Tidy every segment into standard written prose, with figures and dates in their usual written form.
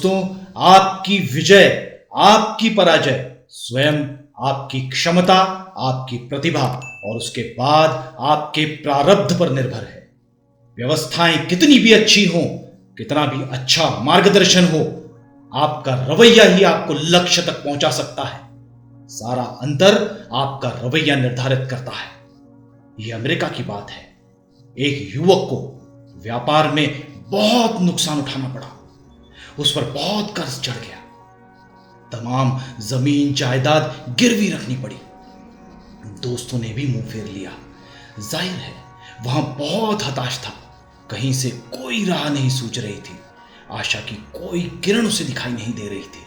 दोस्तों, आपकी विजय, आपकी पराजय स्वयं आपकी क्षमता, आपकी प्रतिभा और उसके बाद आपके प्रारब्ध पर निर्भर है। व्यवस्थाएं कितनी भी अच्छी हों, कितना भी अच्छा मार्गदर्शन हो, आपका रवैया ही आपको लक्ष्य तक पहुंचा सकता है। सारा अंतर आपका रवैया निर्धारित करता है। यह अमेरिका की बात है। एक युवक को व्यापार में बहुत नुकसान उठाना पड़ा। उस पर बहुत कर्ज चढ़ गया। तमाम जमीन जायदाद गिरवी रखनी पड़ी। दोस्तों ने भी मुंह फेर लिया। जाहिर है वहां बहुत हताश था। कहीं से कोई राह नहीं सूझ रही थी। आशा की कोई किरण उसे दिखाई नहीं दे रही थी।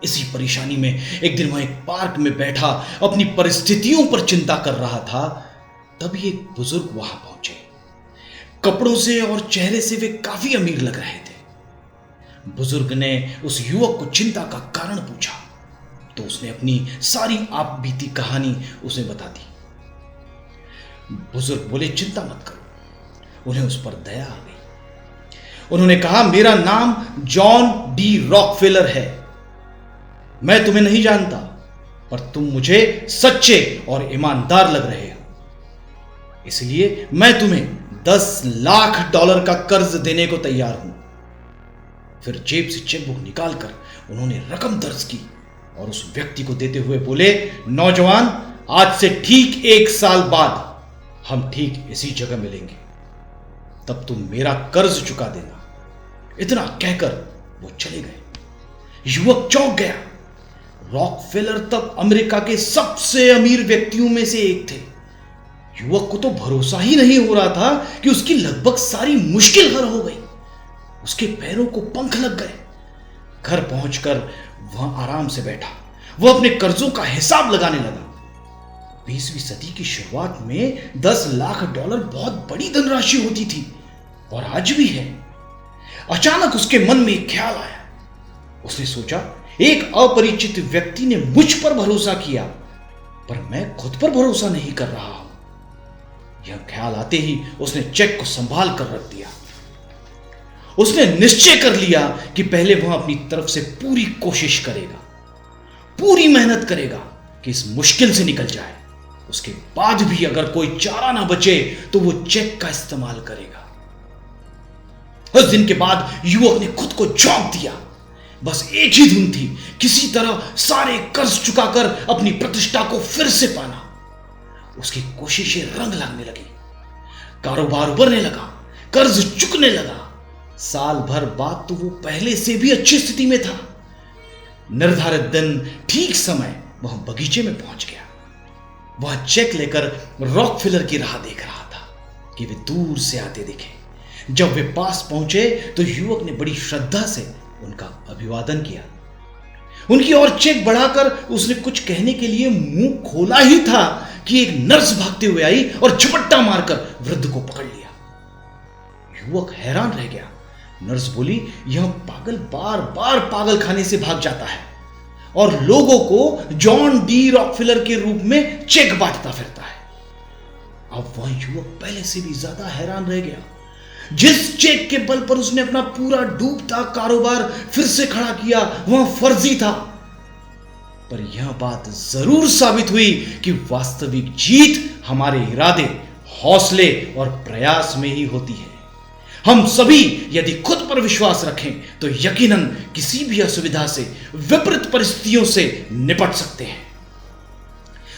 इसी परेशानी में एक दिन वह एक पार्क में बैठा अपनी परिस्थितियों पर चिंता कर रहा था। तभी एक बुजुर्ग वहां पहुंचे। कपड़ों से और चेहरे से वे काफी अमीर लग रहे थे। बुजुर्ग ने उस युवक को चिंता का कारण पूछा तो उसने अपनी सारी आप बीती कहानी उसे बता दी। बुजुर्ग बोले, चिंता मत करो। उन्हें उस पर दया आ गई। उन्होंने कहा, मेरा नाम जॉन डी रॉकफेलर है। मैं तुम्हें नहीं जानता, पर तुम मुझे सच्चे और ईमानदार लग रहे हो। इसलिए मैं तुम्हें $10 लाख का कर्ज देने को तैयार हूं। फिर जेब से चेकबुक निकालकर उन्होंने रकम दर्ज की और उस व्यक्ति को देते हुए बोले, नौजवान, आज से ठीक 1 साल बाद हम ठीक इसी जगह मिलेंगे। तब तुम मेरा कर्ज चुका देना। इतना कहकर वो चले गए। युवक चौंक गया। रॉकफेलर तब अमेरिका के सबसे अमीर व्यक्तियों में से एक थे। युवक को तो भरोसा ही नहीं हो रहा था कि उसकी लगभग सारी मुश्किल हल हो गई। उसके पैरों को पंख लग गए। घर पहुंचकर वह आराम से बैठा। वह अपने कर्जों का हिसाब लगाने लगा। 20वीं सदी की शुरुआत में $10 लाख बहुत बड़ी धनराशि होती थी और आज भी है। अचानक उसके मन में एक ख्याल आया। उसने सोचा, एक अपरिचित व्यक्ति ने मुझ पर भरोसा किया, पर मैं खुद पर भरोसा नहीं कर रहा हूं। यह ख्याल आते ही उसने चेक को संभाल कर रख दिया। उसने निश्चय कर लिया कि पहले वह अपनी तरफ से पूरी कोशिश करेगा, पूरी मेहनत करेगा कि इस मुश्किल से निकल जाए। उसके बाद भी अगर कोई चारा ना बचे तो वो चेक का इस्तेमाल करेगा। उस दिन के बाद युवक ने खुद को झोंक दिया। बस एक ही धुन थी, किसी तरह सारे कर्ज चुकाकर अपनी प्रतिष्ठा को फिर से पाना। उसकी कोशिशें रंग लाने लगी। कारोबार उभरने लगा, कर्ज चुकने लगा। साल भर बाद तो वो पहले से भी अच्छी स्थिति में था। निर्धारित दिन ठीक समय वह बगीचे में पहुंच गया। वह चेक लेकर रॉकफेलर की राह देख रहा था कि वे दूर से आते दिखे। जब वे पास पहुंचे तो युवक ने बड़ी श्रद्धा से उनका अभिवादन किया। उनकी ओर चेक बढ़ाकर उसने कुछ कहने के लिए मुंह खोला ही था कि एक नर्स भागते हुए आई और झपट्टा मारकर वृद्ध को पकड़ लिया। युवक हैरान रह गया। नर्स बोली, यह पागल बार बार पागल खाने से भाग जाता है और लोगों को जॉन डी रॉकफेलर के रूप में चेक बांटता फिरता है। अब वह युवक पहले से भी ज्यादा हैरान रह गया। जिस चेक के बल पर उसने अपना पूरा डूबता कारोबार फिर से खड़ा किया, वह फर्जी था। पर यह बात जरूर साबित हुई कि वास्तविक जीत हमारे इरादे, हौसले और प्रयास में ही होती है। हम सभी यदि खुद पर विश्वास रखें तो यकीनन किसी भी असुविधा से, विपरीत परिस्थितियों से निपट सकते हैं।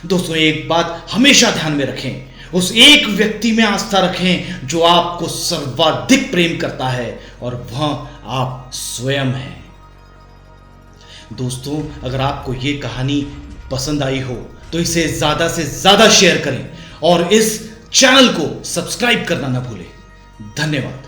दोस्तों, एक बात हमेशा ध्यान में रखें, उस एक व्यक्ति में आस्था रखें जो आपको सर्वाधिक प्रेम करता है और वह आप स्वयं हैं। दोस्तों, अगर आपको यह कहानी पसंद आई हो तो इसे ज्यादा से ज्यादा शेयर करें और इस चैनल को सब्सक्राइब करना ना भूलें। धन्यवाद।